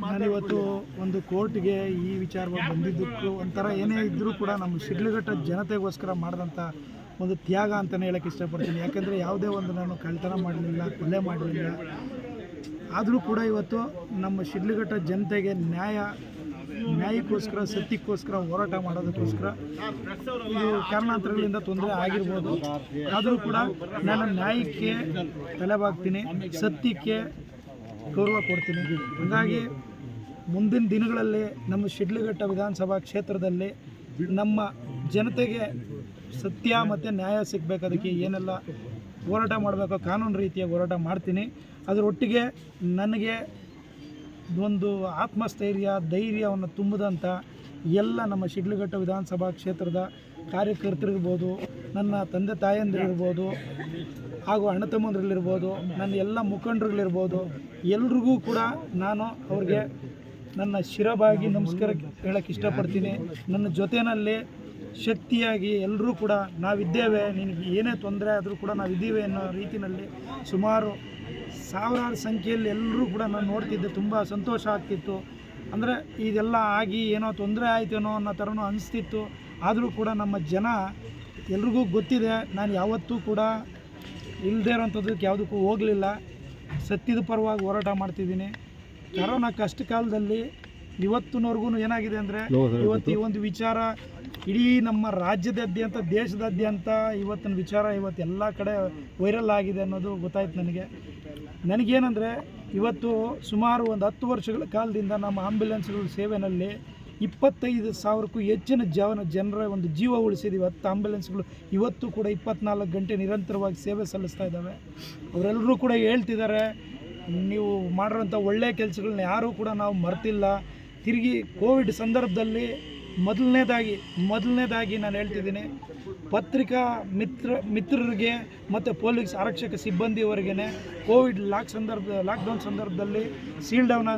ನಾನಿವತ್ತು ಒಂದು ಕೋರ್ಟ್ಗೆ ಈ ವಿಚಾರವಾಗಿ ಬಂದಿದ್ದಕ್ಕೂ ಒಂಥರ ಏನೇ ಇದ್ದರೂ ಕೂಡ ನಮ್ಮ ಶಿಡ್ಲಘಟ್ಟ ಜನತೆಗೋಸ್ಕರ ಮಾಡಿದಂಥ ಒಂದು ತ್ಯಾಗ ಅಂತಲೇ ಹೇಳೋಕ್ಕೆ ಇಷ್ಟಪಡ್ತೀನಿ. ಯಾಕೆಂದರೆ ಯಾವುದೇ ಒಂದು ನಾನು ಕಳ್ತನ ಮಾಡಲಿಲ್ಲ, ಕೊಲೆ ಮಾಡಲಿಲ್ಲ. ಆದರೂ ಕೂಡ ಇವತ್ತು ನಮ್ಮ ಶಿಡ್ಲಘಟ್ಟ ಜನತೆಗೆ ನ್ಯಾಯಕ್ಕೋಸ್ಕರ, ಸತ್ಯಕ್ಕೋಸ್ಕರ ಹೋರಾಟ ಮಾಡೋದಕ್ಕೋಸ್ಕರ ಇದು ಕಾರಣಾಂತರಗಳಿಂದ ತೊಂದರೆ ಆಗಿರ್ಬೋದು. ಆದರೂ ಕೂಡ ನಾನು ನ್ಯಾಯಕ್ಕೆ ತಲೆಬಾಗ್ತೀನಿ, ಸತ್ಯಕ್ಕೆ ಗೌರವ ಕೊಡ್ತೀನಿ. ಹಾಗಾಗಿ ಮುಂದಿನ ದಿನಗಳಲ್ಲಿ ನಮ್ಮ ಶಿಡ್ಲಘಟ್ಟ ವಿಧಾನಸಭಾ ಕ್ಷೇತ್ರದಲ್ಲಿ ನಮ್ಮ ಜನತೆಗೆ ಸತ್ಯ ಮತ್ತು ನ್ಯಾಯ ಸಿಗಬೇಕಾದಕ್ಕೆ ಏನೆಲ್ಲ ಹೋರಾಟ ಮಾಡಬೇಕು, ಕಾನೂನು ರೀತಿಯ ಹೋರಾಟ ಮಾಡ್ತೀನಿ. ಅದರೊಟ್ಟಿಗೆ ನನಗೆ ಒಂದು ಆತ್ಮಸ್ಥೈರ್ಯ, ಧೈರ್ಯವನ್ನು ತುಂಬಿದಂಥ ಎಲ್ಲ ನಮ್ಮ ಶಿಡ್ಲಘಟ್ಟ ವಿಧಾನಸಭಾ ಕ್ಷೇತ್ರದ ಕಾರ್ಯಕರ್ತರಿರ್ಬೋದು, ನನ್ನ ತಂದೆ ತಾಯಂದಿರಿರ್ಬೋದು, ಹಾಗೂ ಅಣ್ಣ ತಮ್ಮಂದಿರಲ್ಲಿರ್ಬೋದು, ನನ್ನ ಎಲ್ಲ ಮುಖಂಡರುಗಳಿರ್ಬೋದು, ಎಲ್ರಿಗೂ ಕೂಡ ನಾನು ಅವ್ರಿಗೆ ನನ್ನ ಶಿರಬಾಗಿ ನಮಸ್ಕಾರ ಹೇಳೋಕ್ಕೆ ಇಷ್ಟಪಡ್ತೀನಿ. ನನ್ನ ಜೊತೆಯಲ್ಲಿ ಶಕ್ತಿಯಾಗಿ ಎಲ್ಲರೂ ಕೂಡ ನಾವಿದ್ದೇವೆ, ನಿನಗೆ ಏನೇ ತೊಂದರೆ ಆದರೂ ಕೂಡ ನಾವಿದ್ದೀವಿ ಅನ್ನೋ ರೀತಿಯಲ್ಲಿ ಸುಮಾರು ಸಾವಿರಾರು ಸಂಖ್ಯೆಯಲ್ಲಿ ಎಲ್ಲರೂ ಕೂಡ ನಾನು ನೋಡ್ತಿದ್ದೆ. ತುಂಬ ಸಂತೋಷ ಆಗ್ತಿತ್ತು. ಅಂದರೆ ಇದೆಲ್ಲ ಆಗಿ ಏನೋ ತೊಂದರೆ ಆಯ್ತೇನೋ ಅನ್ನೋ ಥರನೂ ಅನಿಸ್ತಿತ್ತು. ಆದರೂ ಕೂಡ ನಮ್ಮ ಜನ ಎಲ್ರಿಗೂ ಗೊತ್ತಿದೆ, ನಾನು ಯಾವತ್ತೂ ಕೂಡ ಇಲ್ಲದೇ ಇರೋಂಥದ್ದಕ್ಕೆ ಯಾವುದಕ್ಕೂ ಹೋಗಲಿಲ್ಲ. ಸತ್ಯದ ಪರವಾಗಿ ಹೋರಾಟ ಮಾಡ್ತಿದ್ದೀನಿ. ಕರೋನಾ ಕಷ್ಟ ಕಾಲದಲ್ಲಿ ಇವತ್ತಿನವರೆಗೂ ಏನಾಗಿದೆ ಅಂದರೆ ಇವತ್ತು ಈ ಒಂದು ವಿಚಾರ ಇಡೀ ನಮ್ಮ ರಾಜ್ಯದಾದ್ಯಂತ, ದೇಶದಾದ್ಯಂತ ಇವತ್ತಿನ ವಿಚಾರ ಇವತ್ತು ಎಲ್ಲ ಕಡೆ ವೈರಲ್ ಆಗಿದೆ ಅನ್ನೋದು ಗೊತ್ತಾಯ್ತು ನನಗೇನೆಂದರೆ ಇವತ್ತು ಸುಮಾರು ಒಂದು 10 ವರ್ಷಗಳ ಕಾಲದಿಂದ ನಮ್ಮ ಆಂಬ್ಯುಲೆನ್ಸ್ಗಳ ಸೇವೆಯಲ್ಲಿ 25,000ಕ್ಕೂ ಹೆಚ್ಚಿನ ಜನರ ಒಂದು ಜೀವ ಉಳಿಸಿದ್ದೀವಿ. 10 ಆಂಬ್ಯುಲೆನ್ಸ್ಗಳು ಇವತ್ತು ಕೂಡ 24 ಗಂಟೆ ನಿರಂತರವಾಗಿ ಸೇವೆ ಸಲ್ಲಿಸ್ತಾ ಇದ್ದಾವೆ. ಅವರೆಲ್ಲರೂ ಕೂಡ ಹೇಳ್ತಿದ್ದಾರೆ, ನೀವು ಮಾಡಿರೋಂಥ ಒಳ್ಳೆಯ ಕೆಲಸಗಳನ್ನ ಯಾರೂ ಕೂಡ ನಾವು ಮರ್ತಿಲ್ಲ. ತಿರುಗಿ ಕೋವಿಡ್ ಸಂದರ್ಭದಲ್ಲಿ ಮೊದಲನೇದಾಗಿ ನಾನು ಹೇಳ್ತಿದ್ದೀನಿ, ಪತ್ರಿಕಾ ಮಿತ್ರರಿಗೆ ಮತ್ತು ಪೊಲೀಸ್ ಆರಕ್ಷಕ ಸಿಬ್ಬಂದಿಯವರೆಗೆ ಕೋವಿಡ್ ಲಾಕ್ಡೌನ್ ಸಂದರ್ಭದಲ್ಲಿ ಸೀಲ್ ಡೌನ್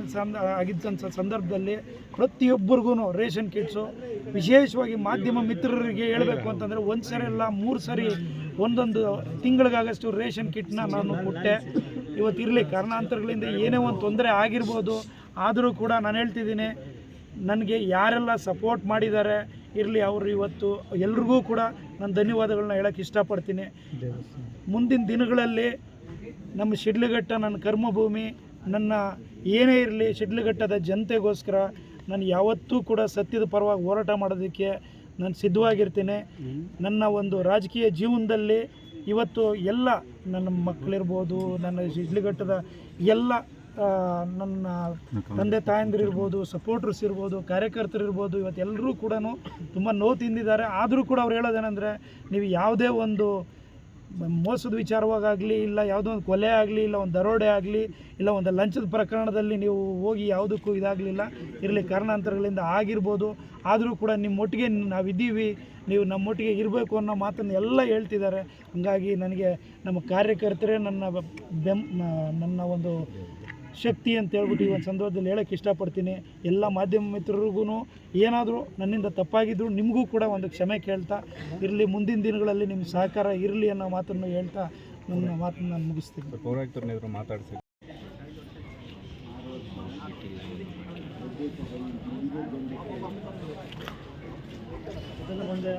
ಆಗಿದ್ದಂಥ ಸಂದರ್ಭದಲ್ಲಿ ಪ್ರತಿಯೊಬ್ಬರಿಗೂ ರೇಷನ್ ಕಿಟ್ಸು, ವಿಶೇಷವಾಗಿ ಮಾಧ್ಯಮ ಮಿತ್ರರಿಗೆ ಹೇಳಬೇಕು ಅಂತಂದರೆ 1 ಸರಿ ಅಲ್ಲ 3 ಸರಿ ಒಂದೊಂದು ತಿಂಗಳಿಗಾಗಷ್ಟು ರೇಷನ್ ಕಿಟ್ನ ನಾನು ಕೊಟ್ಟೆ. ಇವತ್ತಿರಲಿ ಕಾರಣಾಂತರಗಳಿಂದ ಏನೇ ಒಂದು ತೊಂದರೆ ಆಗಿರ್ಬೋದು, ಆದರೂ ಕೂಡ ನಾನು ಹೇಳ್ತಿದ್ದೀನಿ, ನನಗೆ ಯಾರೆಲ್ಲ ಸಪೋರ್ಟ್ ಮಾಡಿದ್ದಾರೆ ಇರಲಿ, ಅವರು ಇವತ್ತು ಎಲ್ರಿಗೂ ಕೂಡ ನಾನು ಧನ್ಯವಾದಗಳನ್ನ ಹೇಳೋಕ್ಕೆ ಇಷ್ಟಪಡ್ತೀನಿ. ಮುಂದಿನ ದಿನಗಳಲ್ಲಿ ನಮ್ಮ ಶಿಡ್ಲಘಟ್ಟ ನನ್ನ ಕರ್ಮಭೂಮಿ. ನನ್ನ ಏನೇ ಇರಲಿ ಶಿಡ್ಲಘಟ್ಟದ ಜನತೆಗೋಸ್ಕರ ನಾನು ಯಾವತ್ತೂ ಕೂಡ ಸತ್ಯದ ಪರವಾಗಿ ಹೋರಾಟ ಮಾಡೋದಕ್ಕೆ ನಾನು ಸಿದ್ಧವಾಗಿರ್ತೀನಿ. ನನ್ನ ಒಂದು ರಾಜಕೀಯ ಜೀವನದಲ್ಲಿ ಇವತ್ತು ಎಲ್ಲ ನನ್ನ ಮಕ್ಕಳಿರ್ಬೋದು, ನನ್ನ ಶಿಡ್ಲಘಟ್ಟದ ಎಲ್ಲ ನನ್ನ ತಂದೆ ತಾಯಂದಿರಿರ್ಬೋದು, ಸಪೋರ್ಟರ್ಸ್ ಇರ್ಬೋದು, ಕಾರ್ಯಕರ್ತರಿರ್ಬೋದು, ಇವತ್ತು ಎಲ್ಲರೂ ಕೂಡ ತುಂಬ ನೋವು ತಿಂದಿದ್ದಾರೆ. ಆದರೂ ಕೂಡ ಅವ್ರು ಹೇಳೋದೇನೆಂದರೆ, ನೀವು ಯಾವುದೇ ಒಂದು ಮೋಸದ ವಿಚಾರವಾಗಲಿ, ಇಲ್ಲ ಯಾವುದೋ ಒಂದು ಕೊಲೆ ಆಗಲಿ, ಇಲ್ಲ ಒಂದು ದರೋಡೆ ಆಗಲಿ, ಇಲ್ಲ ಒಂದು ಲಂಚದ ಪ್ರಕರಣದಲ್ಲಿ ನೀವು ಹೋಗಿ ಯಾವುದಕ್ಕೂ ಇದಾಗಲಿಲ್ಲ. ಇರಲಿ ಕಾರಣಾಂತರಗಳಿಂದ ಆಗಿರ್ಬೋದು, ಆದರೂ ಕೂಡ ನಿಮ್ಮೊಟ್ಟಿಗೆ ನಾವಿದ್ದೀವಿ, ನೀವು ನಮ್ಮೊಟ್ಟಿಗೆ ಇರಬೇಕು ಅನ್ನೋ ಮಾತನ್ನು ಎಲ್ಲ ಹೇಳ್ತಿದ್ದಾರೆ. ಹಾಗಾಗಿ ನನಗೆ ನಮ್ಮ ಕಾರ್ಯಕರ್ತರೇ ನನ್ನ ಒಂದು ಶಕ್ತಿ ಅಂತ ಹೇಳ್ಬಿಟ್ಟು ಈ ಒಂದು ಸಂದರ್ಭದಲ್ಲಿ ಹೇಳೋಕ್ಕೆ ಇಷ್ಟಪಡ್ತೀನಿ. ಎಲ್ಲ ಮಾಧ್ಯಮ ಮಿತ್ರರಿಗೂ ಏನಾದರೂ ನನ್ನಿಂದ ತಪ್ಪಾಗಿದ್ರು ನಿಮಗೂ ಕೂಡ ಒಂದು ಕ್ಷಮೆ ಕೇಳ್ತಾ ಇರಲಿ, ಮುಂದಿನ ದಿನಗಳಲ್ಲಿ ನಿಮ್ಮ ಸಹಕಾರ ಇರಲಿ ಅನ್ನೋ ಮಾತನ್ನು ಹೇಳ್ತಾ ನನ್ನ ಮಾತನ್ನು ನಾನು ಮುಗಿಸ್ತೀನಿ. ಪೌರಾಯುಕ್ತರನ್ನ ಮಾತಾಡ್ತೀನಿ. ಗೊತ್ತಿಲ್ಲ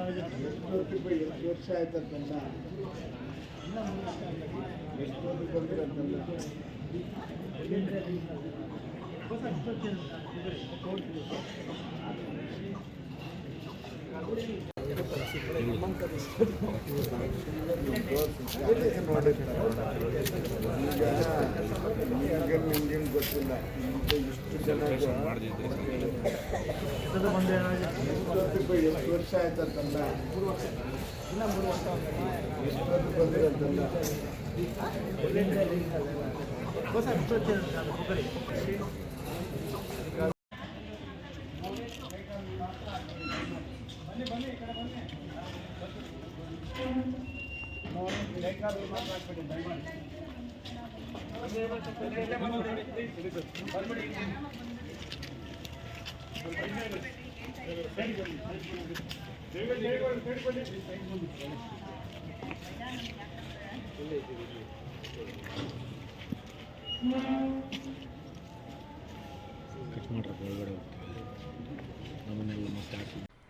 ಇಷ್ಟು ಜನ ಎಷ್ಟು ವರ್ಷ ಆಯ್ತಂತಂದ ಎಷ್ಟೊತ್ತು ಬಂದಿರಂತಂದ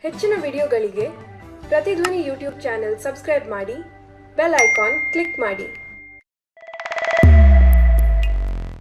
ಹೆಚ್ಚಿನ ವಿಡಿಯೋಗಳಿಗೆ ಪ್ರತಿಧ್ವನಿ ಯೂಟ್ಯೂಬ್ ಚಾನೆಲ್ ಸಬ್ಸ್ಕ್ರೈಬ್ ಮಾಡಿ, ಬೆಲ್ ಐಕಾನ್ ಕ್ಲಿಕ್ ಮಾಡಿ.